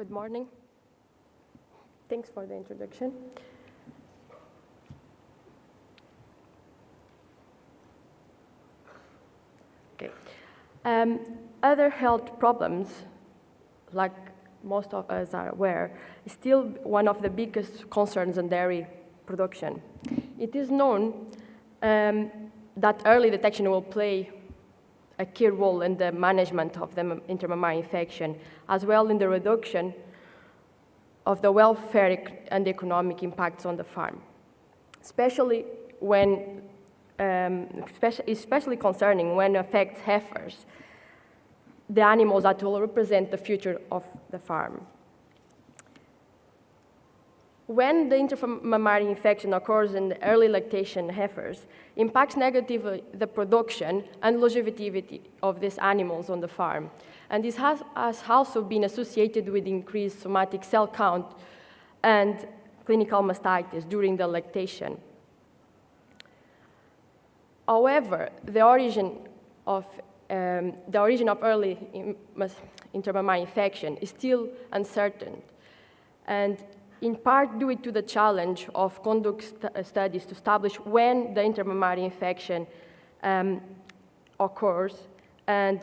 Good morning. Thanks for the introduction. Okay. Other health problems, like most of us are aware, is still one of the biggest concerns in dairy production. It is known that early detection will play a key role in the management of the intramammary infection, as well in the reduction of the welfare and economic impacts on the farm, especially especially concerning when it affects heifers, the animals that will represent the future of the farm. When the intramammary infection occurs in the early lactation heifers, impacts negatively the production and longevity of these animals on the farm. And this has also been associated with increased somatic cell count and clinical mastitis during the lactation. However, the origin of early intramammary infection is still uncertain, and in part due to the challenge of conduct studies to establish when the intramammary infection occurs, and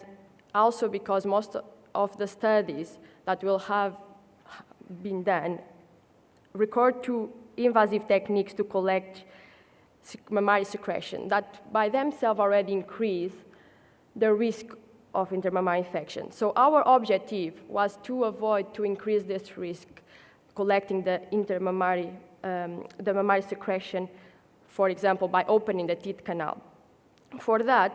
also because most of the studies that will have been done record to invasive techniques to collect mammary secretion that by themselves already increase the risk of intramammary infection. So our objective was to avoid to increase this risk collecting the mammary secretion, for example, by opening the teat canal. For that,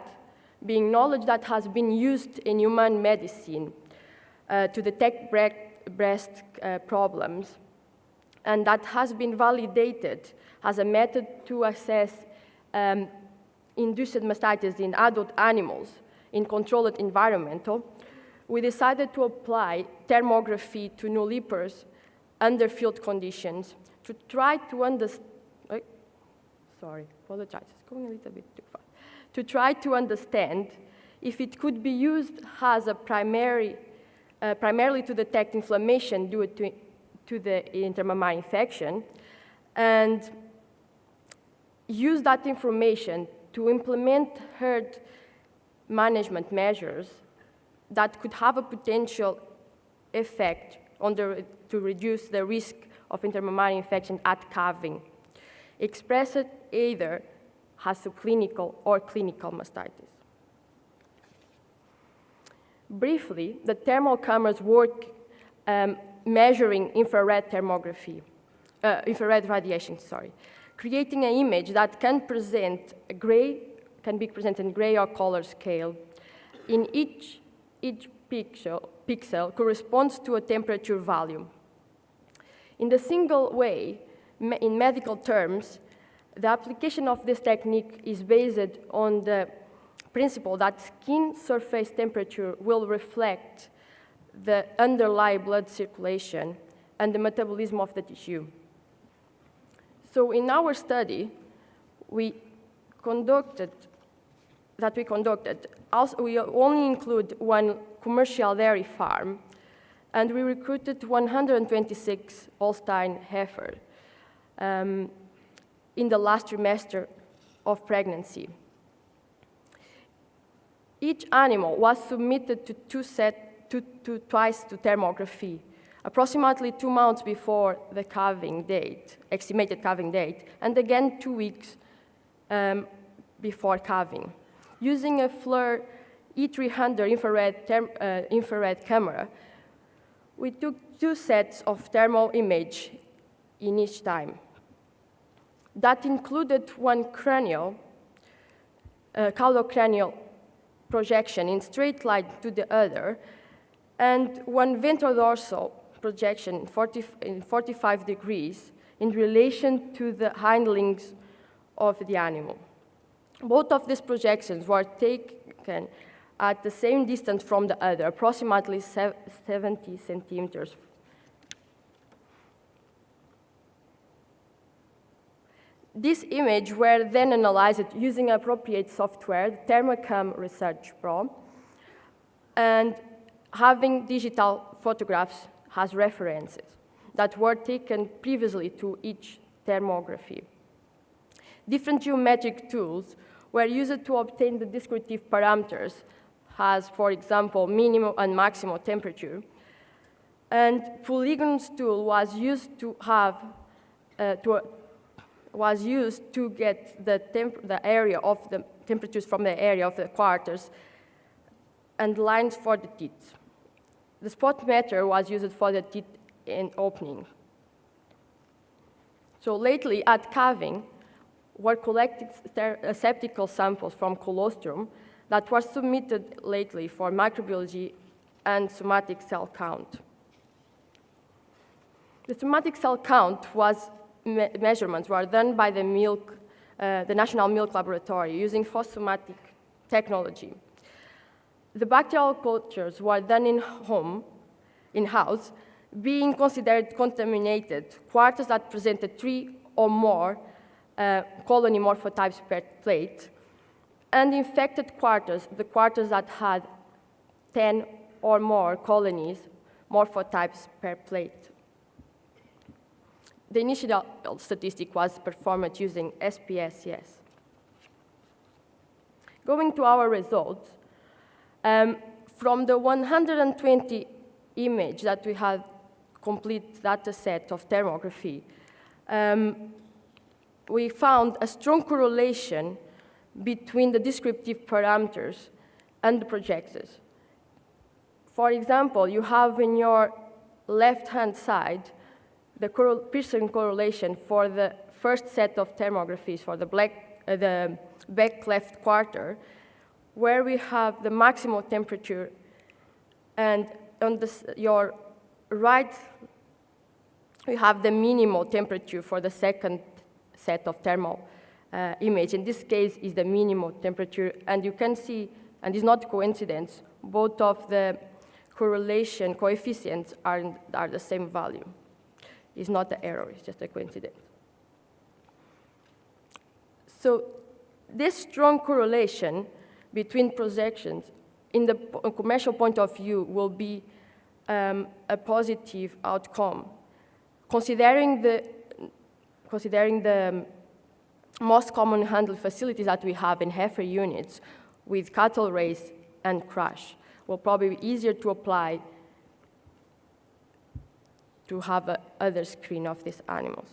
being knowledge that has been used in human medicine to detect breast problems, and that has been validated as a method to assess induced mastitis in adult animals in controlled environment, we decided to apply thermography to nullipers under field conditions to try to understand, apologize, it's going a little bit too fast. To try to understand if it could be used as a primarily to detect inflammation due to the intramammary infection, and use that information to implement herd management measures that could have a potential effect on to reduce the risk of intramammary infection at calving, expressed either as subclinical or clinical mastitis. Briefly, the thermal cameras work measuring infrared radiation, creating an image that can be presented in gray or color scale. In each pixel corresponds to a temperature value. In the single way, in medical terms, the application of this technique is based on the principle that skin surface temperature will reflect the underlying blood circulation and the metabolism of the tissue. So in our study, we conducted, we only include one commercial dairy farm, and we recruited 126 Holstein heifers in the last trimester of pregnancy. Each animal was submitted to twice to thermography, approximately 2 months before the calving date, estimated calving date, and again 2 weeks before calving. Using a FLIR E300 infrared camera, we took 2 sets of thermal image in each time. That included one caudocranial projection in straight line to the other, and one ventrodorsal projection in 45 degrees in relation to the hind limbs of the animal. Both of these projections were taken at the same distance from the other, approximately 70 centimeters. These images were then analyzed using appropriate software, the Thermocam Research Pro, and having digital photographs as references that were taken previously to each thermography. Different geometric tools were used to obtain the descriptive parameters, as, for example, minimum and maximum temperature. And polygons tool was used to have get the area of the temperatures from the area of the quarters and lines for the teeth. The spot meter was used for the teeth and opening. So lately at calving, were collected septical samples from colostrum that were submitted lately for microbiology and somatic cell count. The somatic cell count measurements were done by the National Milk Laboratory using phosomatic technology. The bacterial cultures were done in-house, being considered contaminated quarters that presented 3 or more colony morphotypes per plate, and infected quarters, the quarters that had 10 or more colonies morphotypes per plate. The initial statistic was performed using SPSS. Going to our results, from the 120 images that we had complete data set of thermography, we found a strong correlation between the descriptive parameters and the projectors. For example, you have in your left-hand side the Pearson correlation for the first set of thermographies for the back left quarter, where we have the maximal temperature, and on your right, we have the minimal temperature for the second set of thermal image. In this case, is the minimal temperature, and you can see, and it's not coincidence, both of the correlation coefficients are the same value. It's not the error, it's just a coincidence. So this strong correlation between projections in the commercial point of view will be a positive outcome, considering the most common handling facilities that we have in heifer units with cattle race and crush. Will probably be easier to apply to have other screen of these animals.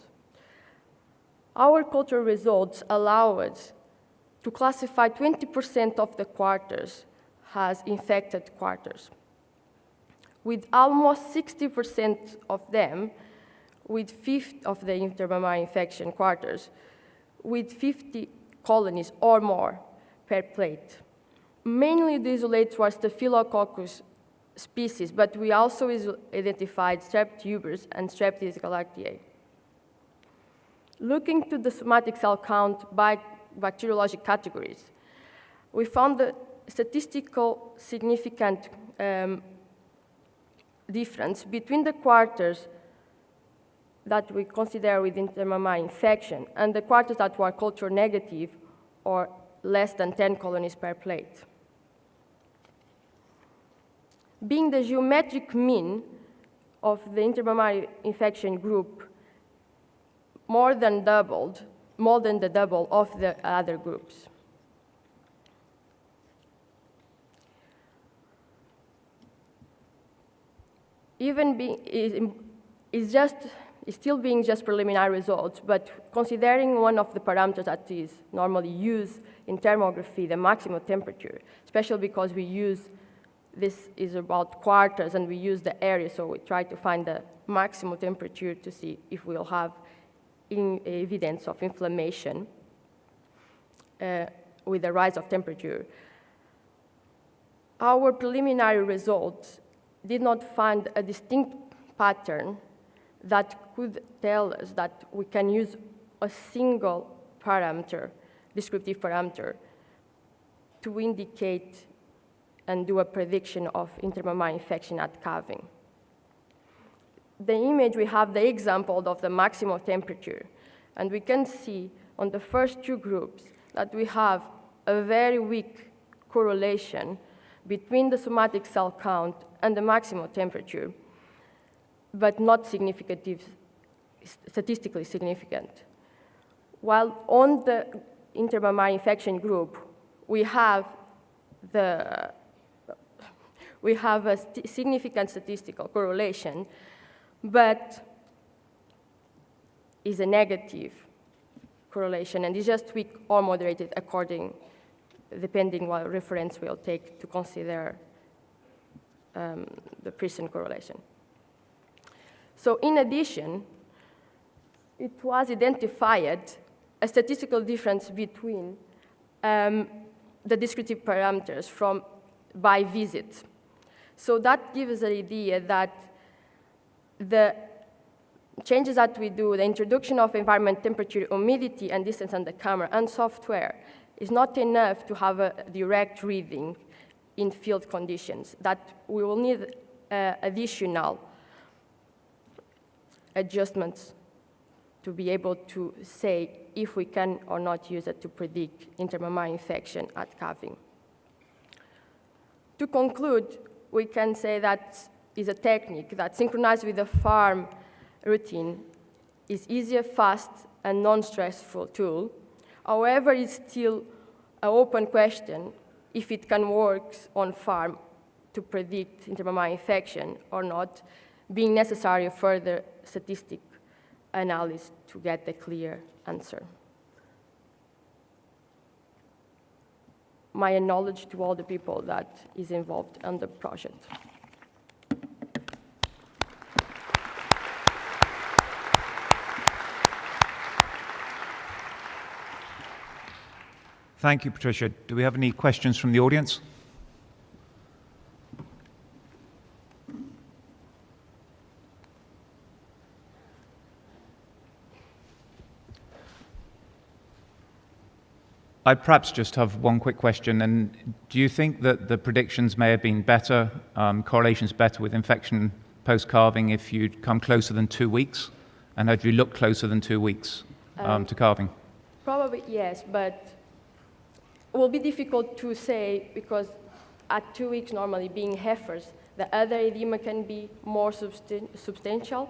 Our culture results allow us to classify 20% of the quarters as infected quarters, with almost 60% of them with 50 of the intermammary infection quarters, with 50 colonies or more per plate. Mainly the isolates were Staphylococcus species, but we also identified Streptubers and Streptococcus galactiae. Looking to the somatic cell count by bacteriologic categories, we found the statistical significant difference between the quarters that we consider with intermammary infection and the quarters that were culture negative or less than 10 colonies per plate. Being the geometric mean of the intermammary infection group more than the double of the other groups. It's still being just preliminary results, but considering one of the parameters that is normally used in thermography, the maximum temperature, especially because this is about quarters and we use the area, so we try to find the maximum temperature to see if we'll have evidence of inflammation with the rise of temperature. Our preliminary results did not find a distinct pattern that could tell us that we can use a single parameter, descriptive parameter, to indicate and do a prediction of intermammary infection at calving. The image, we have the example of the maximal temperature, and we can see on the first two groups that we have a very weak correlation between the somatic cell count and the maximal temperature. but not statistically significant. While on the intramammary infection group, we have a significant statistical correlation, but is a negative correlation, and is just weak or moderated depending what reference we'll take to consider the present correlation. So in addition, it was identified a statistical difference between the descriptive parameters by visit. So that gives us an idea that the changes that we do, the introduction of environment temperature, humidity, and distance on the camera and software is not enough to have a direct reading in field conditions, that we will need additional adjustments to be able to say if we can or not use it to predict intramammary infection at calving. To conclude, we can say that is a technique that, synchronized with the farm routine, is easier, fast, and non-stressful tool. However, it's still an open question if it can work on farm to predict intramammary infection or not, being necessary further statistic analysis to get a clear answer. My knowledge to all the people that is involved in the project. Thank you, Patricia. Do we have any questions from the audience? I perhaps just have one quick question. And do you think that the predictions may have been better, correlations better with infection post-calving if you'd come closer than 2 weeks? And had you looked closer than 2 weeks to calving? Probably yes, but it will be difficult to say because at 2 weeks normally being heifers, the other edema can be more substantial,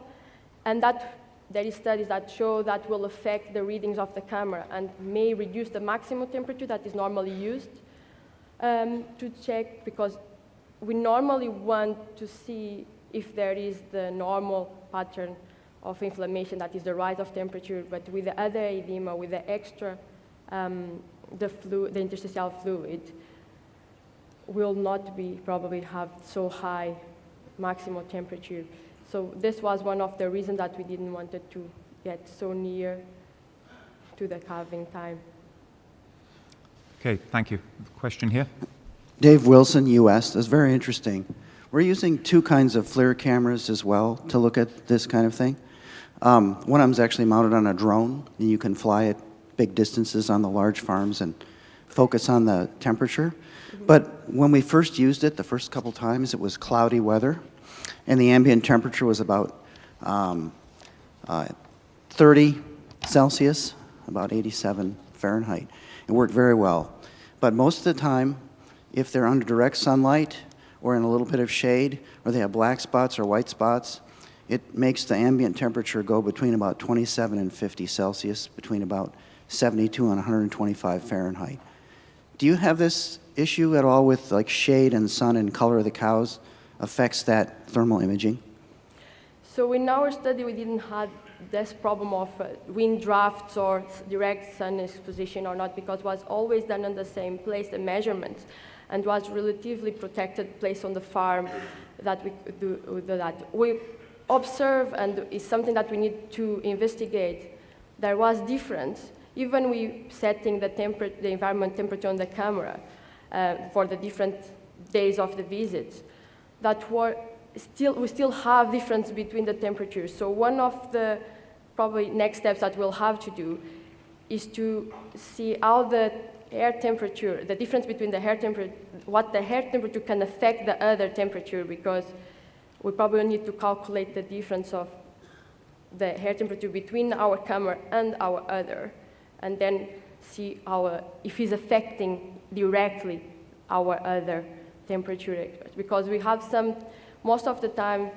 and that there is studies that show that will affect the readings of the camera and may reduce the maximum temperature that is normally used to check, because we normally want to see if there is the normal pattern of inflammation, that is the rise of temperature, but with the other edema, with the extra, the interstitial fluid, will not be probably have so high maximum temperature. So this was one of the reasons that we didn't want it to get so near to the calving time. Okay, thank you. Question here. Dave Wilson, US. That's very interesting. We're using 2 kinds of FLIR cameras as well to look at this kind of thing. One of them is actually mounted on a drone, and you can fly at big distances on the large farms and focus on the temperature. Mm-hmm. But when we first used it, the first couple times, it was cloudy weather, and the ambient temperature was about 30 Celsius, about 87 Fahrenheit. It worked very well. But most of the time, if they're under direct sunlight or in a little bit of shade, or they have black spots or white spots, it makes the ambient temperature go between about 27 and 50 Celsius, between about 72 and 125 Fahrenheit. Do you have this issue at all with like shade and sun and color of the cows affects that thermal imaging? So in our study, we didn't have this problem of wind drafts or direct sun exposition or not, because it was always done in the same place, the measurements, and was relatively protected place on the farm that we could do that. We observe, and it's something that we need to investigate, there was difference, even we setting the environment temperature on the camera for the different days of the visits, that we still have difference between the temperatures. So one of the probably next steps that we'll have to do is to see how the air temperature, the difference between the air temperature, what the air temperature can affect the other temperature, because we probably need to calculate the difference of the air temperature between our camera and our other, and then see if it's affecting directly our other temperature experts. Because we have most of the time,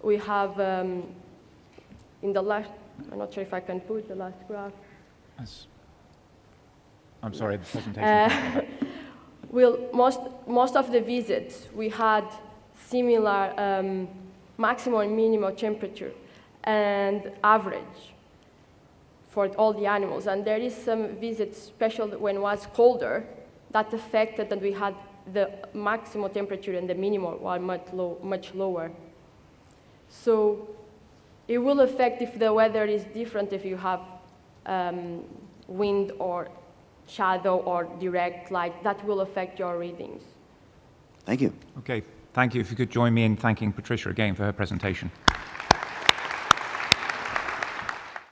we have in the last, I'm not sure if I can put the last graph. I'm sorry, the presentation. Well, most of the visits, we had similar maximum and minimum temperature and average for all the animals. And there is some visits, especially when it was colder, that affected that we had the maximum temperature and the minimum were much lower. So it will affect if the weather is different, if you have wind or shadow or direct light, that will affect your readings. Thank you. Okay, thank you. If you could join me in thanking Patricia again for her presentation.